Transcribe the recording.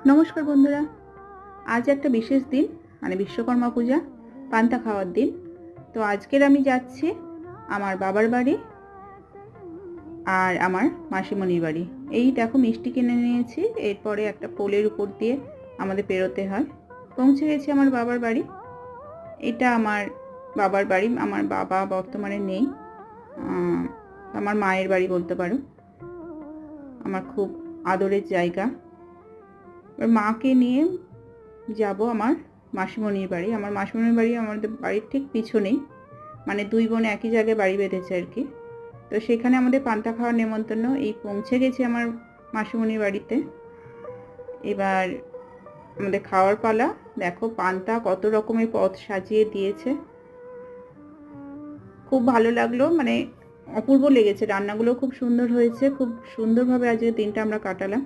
নমস্কার বন্ধুরা, আজ একটা বিশেষ দিন, মানে বিশ্বকর্মা পূজা, পান্তা খাওয়ার দিন। তো আজকের আমি যাচ্ছি আমার বাবার বাড়ি আর আমার মাসিমণির বাড়ি। এই দেখো মিষ্টি কিনে নিয়েছি, এরপরে একটা পোলের উপর দিয়ে আমাদের পেরোতে হয়। পৌঁছে গেছি আমার বাবার বাড়ি। এটা আমার বাবার বাড়ি। আমার বাবা বর্তমানে নেই, আমার মায়ের বাড়ি বলতে পারো। আমার খুব আদরের জায়গা। এবার মাকে নিয়ে যাব আমার মাসিমণির বাড়ি। আমার মাসিমণির বাড়ি আমাদের বাড়ির ঠিক পিছনেই, মানে দুই বোন একই জায়গায় বাড়ি বেঁধেছে আর কি। তো সেখানে আমাদের পান্তা খাওয়ার নেমন্তন্ন। এই পৌঁছে গেছি আমার মাসিমণির বাড়িতে। এবার আমাদের খাওয়ার পালা। দেখো পান্তা কত রকমের পদ সাজিয়ে দিয়েছে, খুব ভালো লাগলো, মানে অপূর্ব লেগেছে। রান্নাগুলো খুব সুন্দর হয়েছে, খুব সুন্দরভাবে আজকের দিনটা আমরা কাটালাম।